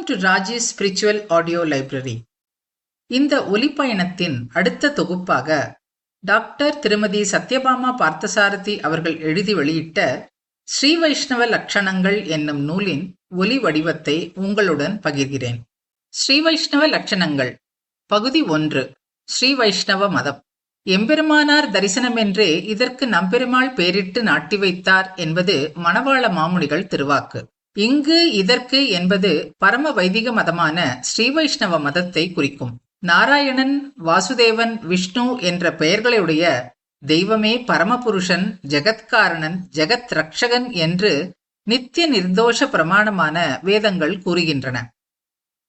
Welcome to Raji spiritual audio library. இந்த ஒலிப்பயணத்தின் அடுத்த தொகுப்பாக டாக்டர் திருமதி சத்யபாமா பார்த்தசாரதி அவர்கள் எழுதி வெளியிட்ட ஸ்ரீ வைஷ்ணவ லட்சணங்கள் என்னும் நூலின் ஒலி வடிவத்தை உங்களுடன் பகிர்கிறேன். ஸ்ரீ வைஷ்ணவ லட்சணங்கள் பகுதி 1. ஸ்ரீ வைஷ்ணவ மதம். எம்பெருமானார் தரிசனமென்றே இதற்கு நம்பெருமாள் பேரிட்டு நாட்டி வைத்தார் என்பது மணவாள மாமுனிகள் திருவாக்கு. இங்கு இதற்கு என்பது பரம வைதிக மதமான ஸ்ரீ வைஷ்ணவ மதத்தை குறிக்கும். நாராயணன், வாசுதேவன், விஷ்ணு என்ற பெயர்களுடைய தெய்வமே பரமபுருஷன், ஜெகத்காரணன், ஜெகத் ரக்ஷகன் என்று நித்திய நிர்தோஷ பிரமாணமான வேதங்கள் கூறுகின்றன.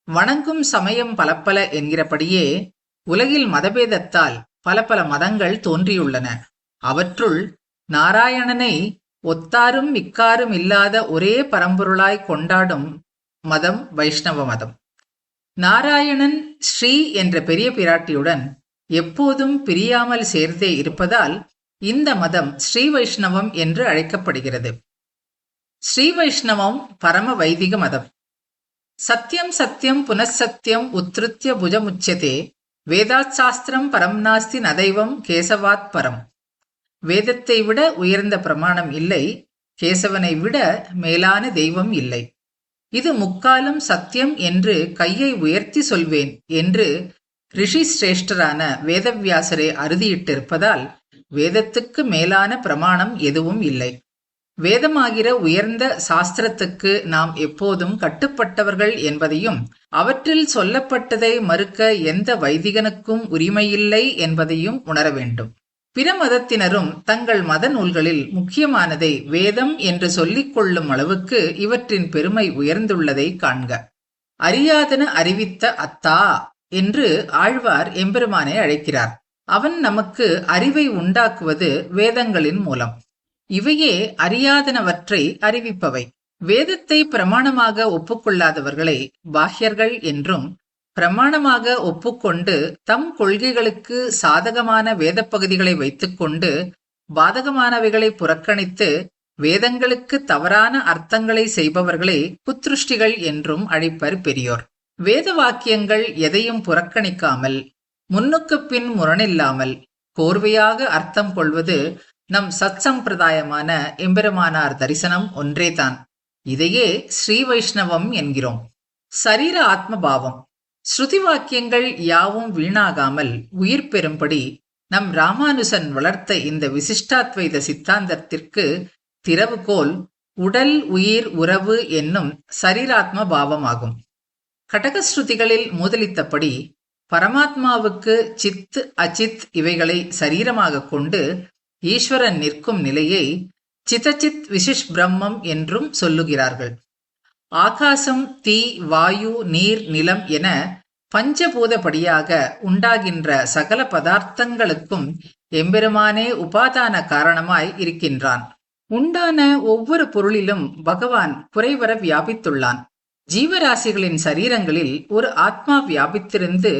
வணங்கும் சமயம் பலப்பல என்கிறபடியே உலகில் மதபேதத்தால் பல பல மதங்கள் தோன்றியுள்ளன. அவற்றுள் நாராயணனை ஒத்தாரும் மிக்காரும் இல்லாத ஒரே பரம்பொருளாய் கொண்டாடும் மதம் வைஷ்ணவ மதம். நாராயணன் ஸ்ரீ என்ற பெரிய பிராட்டியுடன் எப்போதும் பிரியாமல் சேர்ந்தே இருப்பதால் இந்த மதம் ஸ்ரீ வைஷ்ணவம் என்று அழைக்கப்படுகிறது. ஸ்ரீ வைஷ்ணவம் பரம வைதிக மதம். சத்தியம் சத்தியம் புனசத்தியம் உத்ருத்ய புஜமுச்சதே வேதாத் சாஸ்திரம் பரம் நாஸ்தி நதைவம் கேசவாத் பரம். வேதத்தை விட உயர்ந்த பிரமாணம் இல்லை, கேசவனை விட மேலான தெய்வம் இல்லை. இது முக்காலும் சத்தியம் என்று கையை உயர்த்தி சொல்வேன் என்று ரிஷி சிரேஷ்டரான வேதவியாசரே அறுதியிட்டிருப்பதால் வேதத்துக்கு மேலான பிரமாணம் எதுவும் இல்லை. வேதமாகிற உயர்ந்த சாஸ்திரத்துக்கு நாம் எப்போதும் கட்டுப்பட்டவர்கள் என்பதையும் அவற்றில் சொல்லப்பட்டதை மறுக்க எந்த வைதிகனுக்கும் உரிமையில்லை என்பதையும் உணர வேண்டும். பிற மதத்தினரும் தங்கள் மத நூல்களில் முக்கியமானதை வேதம் என்று சொல்லிக் கொள்ளும் அளவுக்கு இவற்றின் பெருமை உயர்ந்துள்ளதை காண்க. அறியாதன அறிவித்த அத்தா என்று ஆழ்வார் எம்பெருமானை அழைக்கிறார். அவன் நமக்கு அறிவை உண்டாக்குவது வேதங்களின் மூலம். இவையே அறியாதனவற்றை அறிவிப்பவை. வேதத்தை பிரமாணமாக ஒப்புக்கொள்ளாதவர்களை பாஹ்யர்கள் என்றும், பிரமாணமாக ஒப்புக்கொண்டு தம் கொள்கைகளுக்கு சாதகமான வேத பகுதிகளை வைத்துக்கொண்டு பாதகமானவைகளை புறக்கணித்து வேதங்களுக்கு தவறான அர்த்தங்களை செய்பவர்களை புத்ருஷ்டிகள் என்றும் அழைப்பர் பெரியோர். வேத வாக்கியங்கள் எதையும் புறக்கணிக்காமல், முன்னுக்கு பின் முரணில்லாமல் கோர்வையாக அர்த்தம் கொள்வது நம் சத் சம்பிரதாயமான எம்பெருமானார் தரிசனம் ஒன்றேதான். இதையே ஸ்ரீ வைஷ்ணவம் என்கிறோம். சரீர ஆத்மபாவம். ஸ்ருதி வாக்கியங்கள் யாவும் வீணாகாமல் உயிர் பெறும்படி நம் ராமானுசன் வளர்த்த இந்த விசிஷ்டாத்வைத சித்தாந்தத்திற்கு திறவுகோல் உடல் உயிர் உறவு என்னும் சரீராத்ம பாவமாகும். கடகஸ்ருதிகளில் முதலித்தபடி பரமாத்மாவுக்கு சித் அச்சித் இவைகளை சரீரமாக கொண்டு ஈஸ்வரன் நிற்கும் நிலையை சிதச்சித் விசிஷ் பிரம்மம் என்றும் சொல்லுகிறார்கள். ஆகாசம், தீ, வாயு, நீர், நிலம் என பஞ்சபூதப்படியாக உண்டாகின்ற சகல பதார்த்தங்களுக்கும் எம்பெருமானே உபாதான காரணமாய் இருக்கின்றான். உண்டான ஒவ்வொரு பொருளிலும் பகவான் குறைவர வியாபித்துள்ளான். ஜீவராசிகளின் சரீரங்களில் ஒரு ஆத்மா வியாபித்திருந்து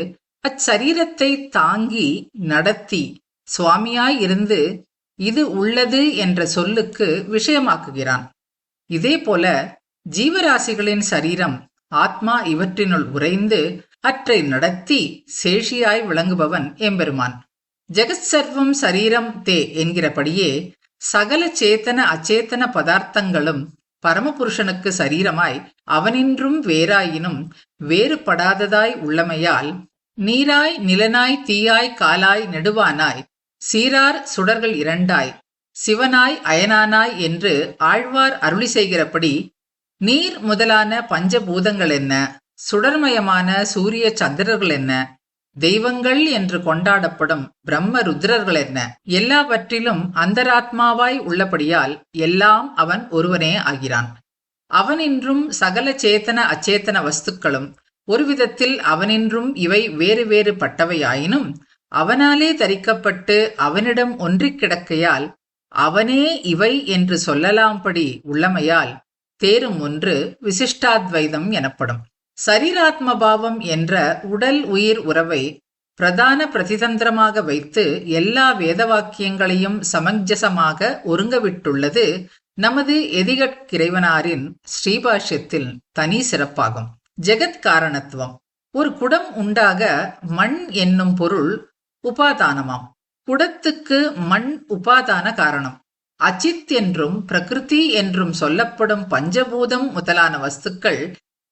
அச்சரீரத்தை தாங்கி நடத்தி சுவாமியாய் இருந்து இது உள்ளது என்ற சொல்லுக்கு விஷயமாக்குகிறான். இதே போல ஜீவராசிகளின் சரீரம், ஆத்மா இவற்றினுள் உறைந்து அற்றை நடத்தி சேஷியாய் விளங்குபவன் எம்பெருமான். ஜெகத் சர்வம் சரீரம் தே என்கிறபடியே சகல சேத்தன அச்சேத்தன பதார்த்தங்களும் பரமபுருஷனுக்கு சரீரமாய் அவனின்றும் வேறாயினும் வேறுபடாததாய் உள்ளமையால் நீராய் நிலனாய் தீயாய் காலாய் நெடுவானாய் சீரார் சுடர்கள் இரண்டாய் சிவனாய் அயனானாய் என்று ஆழ்வார் அருளி செய்கிறபடி நீர் முதலான பஞ்சபூதங்கள் என்ன, சுடர்மயமான சூரிய சந்திரர்கள் என்ன, தெய்வங்கள் என்று கொண்டாடப்படும் பிரம்ம ருத்ரர்கள் என்ன, எல்லாவற்றிலும் அந்தராத்மாவாய் உள்ளபடியால் எல்லாம் அவன் ஒருவனே ஆகிறான். அவனின்றும் சகல சேத்தன அச்சேத்தன வஸ்துக்களும் ஒரு விதத்தில் அவனின்றும் இவை வேறு வேறு பட்டவையாயினும் அவனாலே தரிக்கப்பட்டு அவனிடம் ஒன்றிக் கிடக்கையால் அவனே இவை என்று சொல்லலாம்படி உள்ளமையால் தேரும் ஒன்று விசிஷ்டாத்வைதம் எனப்படும். சரீராத்மபாவம் என்ற உடல் உயிர் உறவை பிரதான பிரதிதந்திரமாக வைத்து எல்லா வேதவாக்கியங்களையும் சமஞ்சசமாக ஒருங்கவிட்டுள்ளது நமது எதிகட்கிறைவனாரின் ஸ்ரீபாஷ்யத்தில் தனி சிறப்பாகும். ஜெகத் காரணத்துவம். ஒரு குடம் உண்டாக மண் என்னும் பொருள் உபாதானமாம். குடத்துக்கு மண் உபாதான காரணம். அச்சித் என்றும் பிரகிருதி என்றும் சொல்லப்படும் பஞ்சபூதம் முதலான வஸ்துக்கள்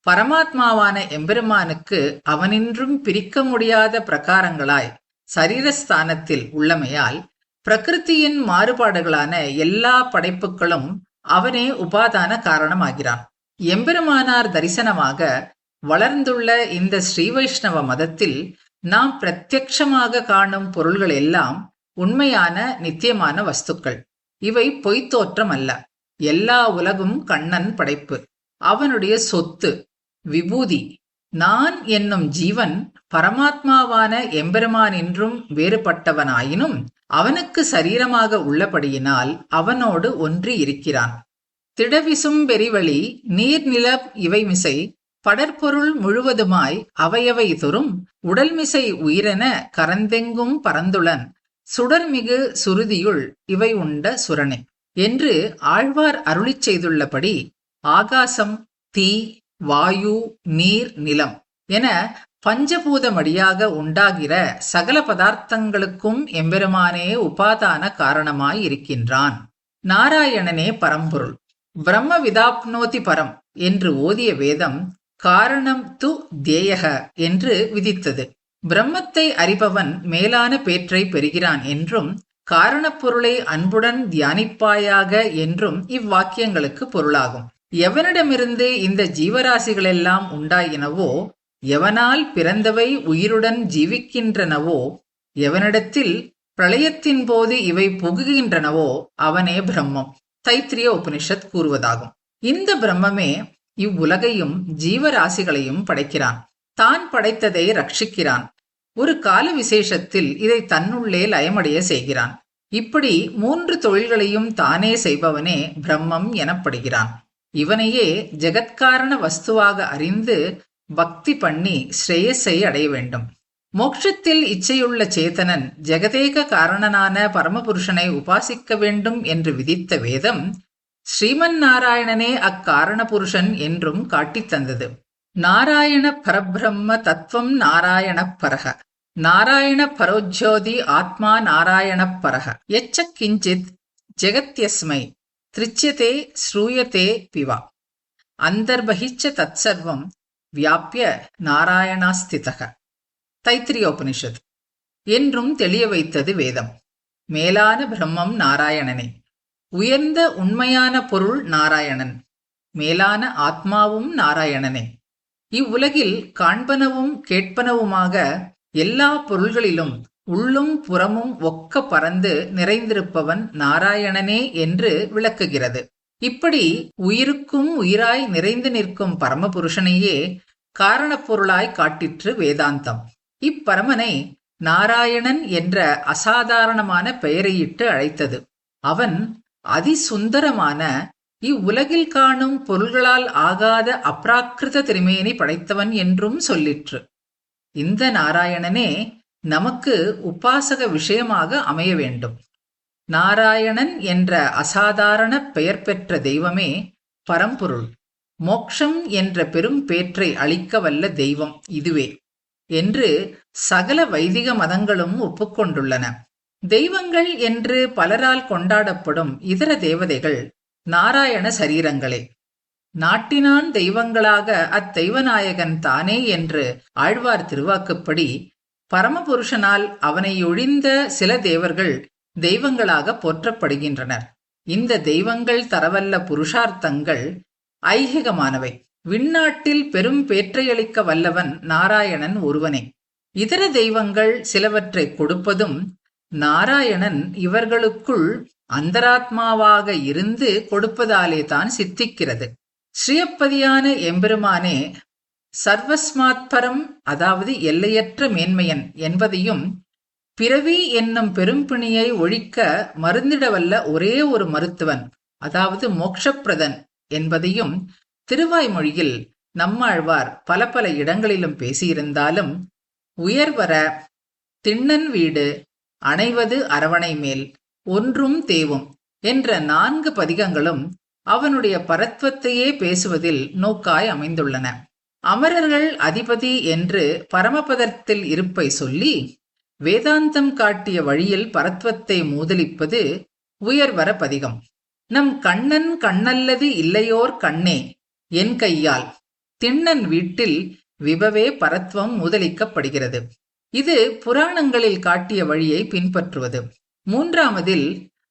பரமாத்மாவான எம்பெருமானுக்கு அவனின்றும் பிரிக்க முடியாத பிரகாரங்களாய் சரீரஸ்தானத்தில் உள்ளமையால் பிரகிருத்தியின் மாறுபாடுகளான எல்லா படைப்புகளும் அவனே உபாதான காரணமாகிறான். எம்பெருமானார் தரிசனமாக வளர்ந்துள்ள இந்த ஸ்ரீ வைஷ்ணவ மதத்தில் நாம் பிரத்யக்ஷமாக காணும் பொருள்கள் எல்லாம் உண்மையான நித்தியமான வஸ்துக்கள். இவை பொய்த்தோற்றம் அல்ல. எல்லா உலகும் கண்ணன் படைப்பு, அவனுடைய சொத்து, விபூதி. நான் என்னும் ஜீவன் பரமாத்மாவான எம்பெருமான் என்றும் வேறுபட்டவனாயினும் அவனுக்கு சரீரமாக உள்ளபடியினால் அவனோடு ஒன்றி இருக்கிறான். திடவிசும் பெரிவழி நீர்நில இவைமிசை படற்பொருள் முழுவதுமாய் அவையவை தொறும் உடல்மிசை உயிரென கரந்தெங்கும் பரந்துளன் சுடர்மிகு சுருதியுள் இவை உண்ட சுரணே என்று ஆழ்வார் அருளிச் செய்துள்ளபடி ஆகாசம், தீ, வாயு, நீர், நிலம் என பஞ்சபூதமடியாக உண்டாகிற சகல பதார்த்தங்களுக்கும் எம்பெருமானே உபாதான காரணமாய் இருக்கின்றான். நாராயணனே பரம்பொருள். பிரம்ம விதாப்னோதி பரம் என்று ஓதிய வேதம் காரணம் து தேயக என்று விதித்தது. பிரம்மத்தை அறிபவன் மேலான பேற்றை பெறுகிறான் என்றும் காரணப்பொருளை அன்புடன் தியானிப்பாயாக என்றும் இவ்வாக்கியங்களுக்கு பொருளாகும். எவனிடமிருந்து இந்த ஜீவராசிகளெல்லாம் உண்டாயினவோ, எவனால் பிறந்தவை உயிருடன் ஜீவிக்கின்றனவோ, எவனிடத்தில் பிரளயத்தின் போது இவை புகுகின்றனவோ அவனே பிரம்மம். தைத்திரிய உபனிஷத் கூறுவதாகும். இந்த பிரம்மமே இவ்வுலகையும் ஜீவராசிகளையும் படைக்கிறான். தான் படைத்ததை ரட்சிக்கிறான். ஒரு கால விசேஷத்தில் இதை தன்னுள்ளே லயமடைய செய்கிறான். இப்படி 3 தொழில்களையும் தானே செய்பவனே பிரம்மம் எனப்படுகிறான். இவனையே ஜெகத்காரண வஸ்துவாக அறிந்து பக்தி பண்ணி ஸ்ரேயஸை அடைய வேண்டும். மோட்சத்தில் இச்சையுள்ள சேதனன் ஜெகதேக காரணனான பரமபுருஷனை உபாசிக்க வேண்டும் என்று விதித்த வேதம் ஸ்ரீமன் நாராயணனே அக்காரண புருஷன் என்றும் காட்டித் தந்தது. நாராயண பரபிரம்ம தத்துவம் நாராயண பரக, நாராயண பரோஜ்யோதி ஆத்மா நாராயண பரக, எச்ச கிஞ்சித் ஜெகத்யஸ்மை த்ரிச்யதே ஸ்ரூயதே பிவா அந்தர்பகிச்ச தத்சர்வம் வியாபிய நாராயணாஸ்திதக. தைத்திரியோபனிஷத் என்றும் தெளிய வைத்தது வேதம். மேலான பிரம்மம் நாராயணனே, உயர்ந்த உண்மையான பொருள் நாராயணன், மேலான ஆத்மாவும் நாராயணனே. இவ்வுலகில் காண்பனவும் கேட்பனவுமாக எல்லா பொருள்களிலும் உள்ளும் புறமும் ஒக்க பறந்து நிறைந்திருப்பவன் நாராயணனே என்று விளக்குகிறது. இப்படி உயிருக்கும் உயிராய் நிறைந்து நிற்கும் பரமபுருஷனையே காரணப்பொருளாய் காட்டிற்று வேதாந்தம். இப்பரமனை நாராயணன் என்ற அசாதாரணமான பெயரையிட்டு அழைத்தது. அவன் அதிசுந்தரமான இவ்வுலகில் காணும் பொருள்களால் ஆகாத அப்ராக்கிருத திருமேனி படைத்தவன் என்றும் சொல்லிற்று. இந்த நாராயணனே நமக்கு உபாசக விஷயமாக அமைய வேண்டும். நாராயணன் என்ற அசாதாரண பெயர் பெற்ற தெய்வமே பரம்பொருள், மோக்ஷம் என்ற பெரும் பேற்றை அளிக்க வல்ல தெய்வம் இதுவே என்று சகல வைதிக மதங்களும் ஒப்புக்கொண்டுள்ளன. தெய்வங்கள் என்று பலரால் கொண்டாடப்படும் இதர தேவதைகள் நாராயண சரீரங்களே. நாட்டினான் தெய்வங்களாக அத்தெய்வநாயகன் தானே என்று ஆழ்வார் திருவாக்குப்படி பரமபுருஷனால் அவனை ஒழிந்த சில தேவர்கள் தெய்வங்களாக போற்றப்படுகின்றனர். இந்த தெய்வங்கள் தரவல்ல புருஷார்த்தங்கள் ஐகிகமானவை. விண்ணாட்டில் பெரும் பேற்றையளிக்க வல்லவன் நாராயணன் ஒருவனே. இதர தெய்வங்கள் சிலவற்றை கொடுப்பதும் நாராயணன் இவர்களுக்குள் அந்தராத்மாவாக இருந்து கொடுப்பதாலே தான் சித்திக்கிறது. ஸ்ரீயப்பதியான எம்பெருமானே சர்வஸ்மாத்பரம், அதாவது எல்லையற்ற மேன்மையன் என்பதையும் பிறவி என்னும் பெரும்பிணியை ஒழிக்க மருந்திடவல்ல ஒரே ஒரு மருத்துவன், அதாவது மோக்ஷப்பிரதன் என்பதையும் திருவாய்மொழியில் நம்மாழ்வார் பல பல இடங்களிலும் பேசியிருந்தாலும் உயர்வர திண்ணன் வீடு அணைவது அரவணை மேல் ஒன்றும் தேவும் என்ற 4 பதிகங்களும் அவனுடைய பரத்வத்தையே பேசுவதில் நோக்காய் அமைந்துள்ளன. அமரர்கள் அதிபதி என்று பரமபதத்தில் இருப்பை சொல்லி வேதாந்தம் காட்டிய வழியில் பரத்வத்தை மூதலிப்பது உயர்வர பதிகம். நம் கண்ணன் கண்ணல்லது இல்லையோர் கண்ணே என் கையால் திண்ணன் வீட்டில் விபவே பரத்வம் மூதலிக்கப்படுகிறது. இது புராணங்களில் காட்டிய வழியை பின்பற்றுவது. மூன்றாமதில்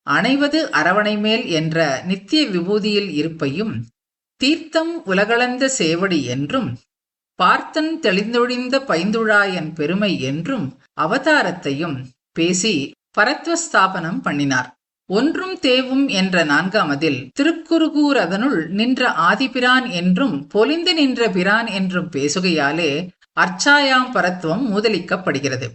அணைவது அரவணை மேல் என்ற நித்திய விபூதியில் இருப்பையும் தீர்த்தம் உலகளந்த சேவடி என்றும் பார்த்தன் தெளிந்தொழிந்த பைந்துழாயன் பெருமை என்றும் அவதாரத்தையும் பேசி பரத்வஸ்தாபனம் பண்ணினார். ஒன்றும் தேவும் என்ற நான்காமதில் திருக்குறுகூர் அதனுள் நின்ற ஆதிபிரான் என்றும் பொலிந்து நின்ற பிரான் என்றும் பேசுகையாலே அர்ச்சாயாம் பரத்வம் மூதலிக்கப்படுகிறது.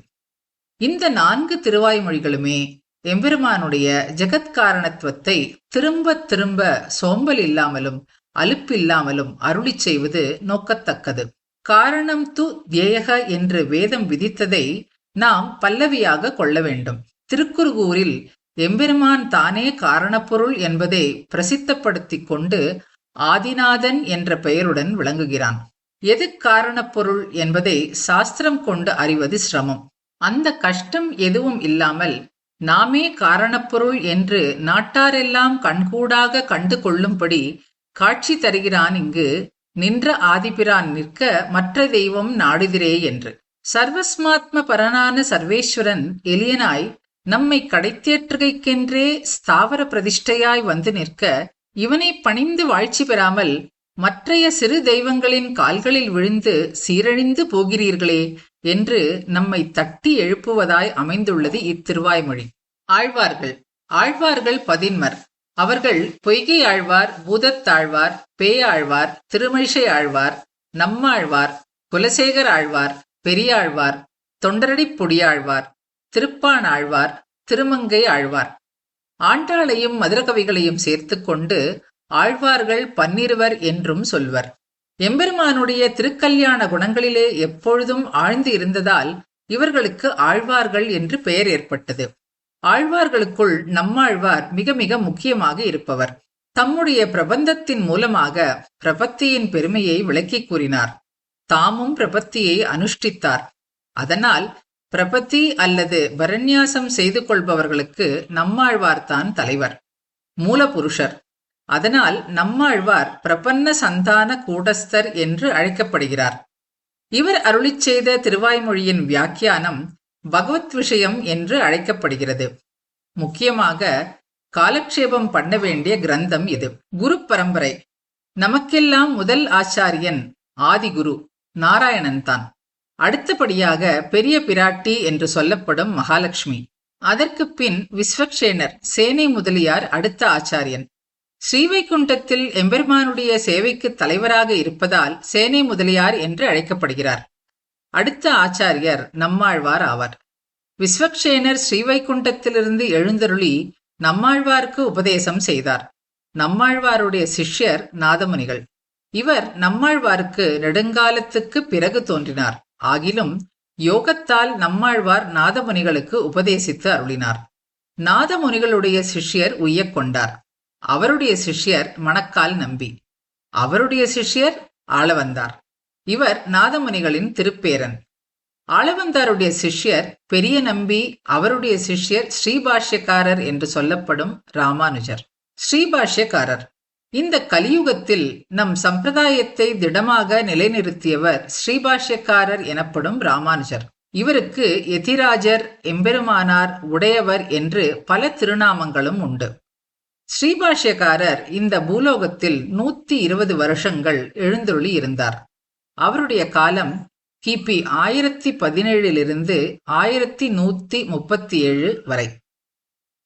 இந்த 4 திருவாய்மொழிகளுமே எம்பெருமானுடைய ஜெகத்காரணத்துவத்தை திரும்ப திரும்ப சோம்பல் இல்லாமலும் அலுப்பில்லாமலும் அருளி செய்வது நோக்கத்தக்கது. காரணம் து தியேக என்று வேதம் விதித்ததை நாம் பல்லவியாக கொள்ள வேண்டும். திருக்குறுகூரில் எம்பெருமான் தானே காரணப்பொருள் என்பதை பிரசித்தப்படுத்திக் கொண்டு ஆதிநாதன் என்ற பெயருடன் விளங்குகிறான். எது காரணப்பொருள் என்பதை சாஸ்திரம் கொண்டு அறிவது சிரமம். அந்த கஷ்டம் எதுவும் இல்லாமல் நாமே காரணப்பொருள் என்று நாட்டாரெல்லாம் கண்கூடாக கண்டு கொள்ளும்படி காட்சி தருகிறான். இங்கு நின்ற ஆதிபிரான் நிற்க மற்ற தெய்வம் நாடுதிரே என்று. சர்வஸ்மாத்ம பரனான சர்வேஸ்வரன் எளியனாய் நம்மை கடைத்தேற்றுகைக்கென்றே ஸ்தாவர பிரதிஷ்டையாய் வந்து நிற்க இவனை பணிந்து வாழ்ச்சி பெறாமல் மற்றைய சிறு தெய்வங்களின் கால்களில் விழுந்து சீரழிந்து போகிறீர்களே என்று நம்மை தட்டி எழுப்புவதாய் அமைந்துள்ளது இத்திருவாய்மொழி. ஆழ்வார்கள் 11. அவர்கள் பொய்கை ஆழ்வார், பூதத்தாழ்வார், பேயாழ்வார், திருமழிசை ஆழ்வார், நம்மாழ்வார், குலசேகர் ஆழ்வார், பெரியாழ்வார், தொண்டரடிப் பொடியாழ்வார், திருப்பான் ஆழ்வார், திருமங்கை ஆழ்வார். ஆண்டாளையும் மதுரகவிகளையும் சேர்த்து கொண்டு ஆழ்வார்கள் 12 என்றும் சொல்வர். எம்பெருமானுடைய திருக்கல்யாண குணங்களிலே எப்பொழுதும் ஆழ்ந்து இருந்ததால் இவர்களுக்கு ஆழ்வார்கள் என்று பெயர் ஏற்பட்டது. ஆழ்வார்களுக்குள் நம்மாழ்வார் மிக மிக முக்கியமாக இருப்பவர். தம்முடைய பிரபந்தத்தின் மூலமாக பிரபத்தியின் பெருமையை விளக்கிக் கூறினார். தாமும் பிரபத்தியை அனுஷ்டித்தார். அதனால் பிரபத்தி அல்லது பரநியாசம் செய்து கொள்பவர்களுக்கு நம்மாழ்வார்தான் தலைவர், மூலபுருஷர். அதனால் நம்மாழ்வார் பிரபன்ன சந்தான கூடஸ்தர் என்று அழைக்கப்படுகிறார். இவர் அருளிச் செய்த திருவாய்மொழியின் வியாக்கியானம் பகவத் விஷயம் என்று அழைக்கப்படுகிறது. முக்கியமாக காலக்ஷேபம் பண்ண வேண்டிய கிரந்தம் இது. குரு பரம்பரை. நமக்கெல்லாம் முதல் ஆச்சாரியன் ஆதிகுரு நாராயணன் தான். அடுத்தபடியாக பெரிய பிராட்டி என்று சொல்லப்படும் மகாலட்சுமி. அதற்கு பின் விஸ்வக்சேனர் சேனை முதலியார் அடுத்த ஆச்சாரியன். ஸ்ரீவைகுண்டத்தில் எம்பெருமானுடைய சேவைக்கு தலைவராக இருப்பதால் சேனை முதலியார் என்று அழைக்கப்படுகிறார். அடுத்த ஆச்சாரியர் நம்மாழ்வார் ஆவார். விஸ்வக்சேனர் ஸ்ரீவைகுண்டத்திலிருந்து எழுந்தருளி நம்மாழ்வாருக்கு உபதேசம் செய்தார். நம்மாழ்வாருடைய சிஷ்யர் நாதமுனிகள். இவர் நம்மாழ்வாருக்கு நெடுங்காலத்துக்கு பிறகு தோன்றினார். ஆகிலும் யோகத்தால் நம்மாழ்வார் நாதமுனிகளுக்கு உபதேசித்து அருளினார். நாதமுனிகளுடைய சிஷ்யர் உய்யக் கொண்டார். அவருடைய சிஷ்யர் மணக்கால் நம்பி. அவருடைய சிஷ்யர் ஆளவந்தார். இவர் நாதமுனிகளின் திருப்பேரன். ஆளவந்தாருடைய சிஷ்யர் பெரிய நம்பி. அவருடைய சிஷ்யர் ஸ்ரீபாஷ்யக்காரர் என்று சொல்லப்படும் ராமானுஜர். ஸ்ரீபாஷ்யக்காரர் இந்த கலியுகத்தில் நம் சம்பிரதாயத்தை திடமாக நிலைநிறுத்தியவர் ஸ்ரீபாஷ்யக்காரர் எனப்படும் ராமானுஜர். இவருக்கு எதிராஜர், எம்பெருமானார், உடையவர் என்று பல திருநாமங்களும் உண்டு. ஸ்ரீபாஷ்யக்காரர் இந்த பூலோகத்தில் 120 வருஷங்கள் எழுந்தருளி இருந்தார். அவருடைய காலம் கிபி 1017 1137 வரை.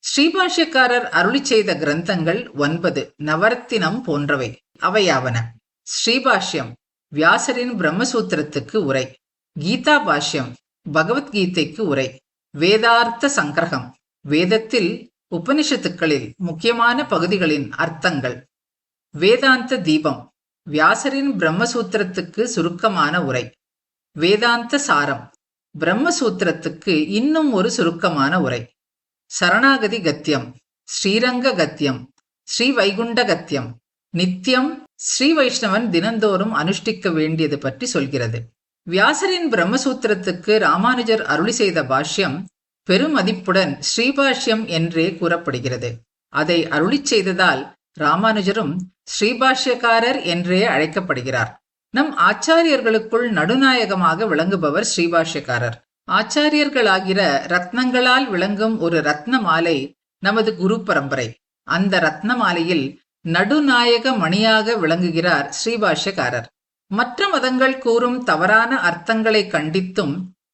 ஸ்ரீபாஷ்யக்காரர் அருளி செய்த கிரந்தங்கள் 9 நவரத்தினம் போன்றவை. அவையாவன: ஸ்ரீபாஷ்யம் வியாசரின் பிரம்மசூத்திரத்துக்கு உரை, கீதா பாஷ்யம் பகவத்கீதைக்கு உரை, வேதார்த்த சங்கிரகம் வேதத்தில் உபனிஷத்துக்களில் முக்கியமான பகுதிகளின் அர்த்தங்கள், வேதாந்த தீபம் வியாசரின் பிரம்மசூத்திரத்துக்கு சுருக்கமான உரை, வேதாந்த சாரம் பிரம்மசூத்திரத்துக்கு இன்னும் ஒரு சுருக்கமான உரை, சரணாகதி கத்தியம், ஸ்ரீரங்க கத்தியம், ஸ்ரீவைகுண்ட கத்தியம், நித்தியம், ஸ்ரீ வைஷ்ணவன் தினந்தோறும் அனுஷ்டிக்க வேண்டியது பற்றி சொல்கிறது. வியாசரின் பிரம்மசூத்திரத்துக்கு ராமானுஜர் அருளி செய்த பாஷ்யம் பெருமதிப்புடன் ஸ்ரீபாஷ்யம் என்றே கூறப்படுகிறது. அதை அருளி செய்ததால் ராமானுஜரும் ஸ்ரீபாஷ்யக்காரர் என்றே அழைக்கப்படுகிறார். நம் ஆச்சாரியர்களுக்குள் நடுநாயகமாக விளங்குபவர் ஸ்ரீபாஷ்யக்காரர். ஆச்சாரியர்களாகிற ரத்னங்களால் விளங்கும் ஒரு ரத்ன மாலை நமது குரு பரம்பரை. அந்த ரத்ன மாலையில் நடுநாயக மணியாக விளங்குகிறார் ஸ்ரீபாஷ்யக்காரர். மற்ற மதங்கள் கூறும் தவறான அர்த்தங்களை கண்டித்தும்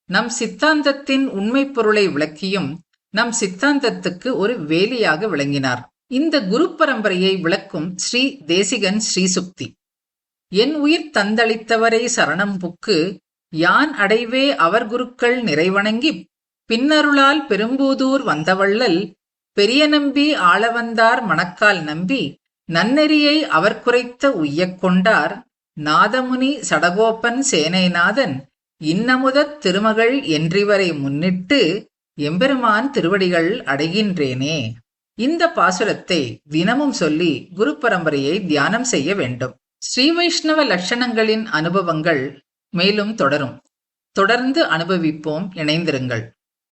நம் சித்தாந்தத்தின் உண்மை பொருளை விளக்கியும் நம் சித்தாந்தத்துக்கு ஒரு வேலியாக விளங்கினார். இந்த குரு பரம்பரையை விளக்கும் ஸ்ரீ தேசிகன் ஸ்ரீசுக்தி. என் உயிர் தந்தளித்தவரை சரணம் புக்கு யான் அடைவே அவர் குருக்கள் நிறைவணங்கி பின்னருளால் பெரும்பூதூர் வந்தவள்ளல் பெரிய நம்பி ஆளவந்தார் மணக்கால் நம்பி நன்னெறியை அவர் குறைத்த உய்யக் கொண்டார் நாதமுனி சடகோப்பன் சேனைநாதன் இன்னமுதத் திருமகள் என்றிவரை முன்னிட்டு எம்பெருமான் திருவடிகள் அடைகின்றேனே. இந்த பாசுரத்தை தினமும் சொல்லி குரு பரம்பரையை தியானம் செய்ய வேண்டும். ஸ்ரீ வைஷ்ணவ லட்சணங்களின் அனுபவங்கள் மேலும் தொடரும். தொடர்ந்து அனுபவிப்போம். இணைந்திருங்கள்.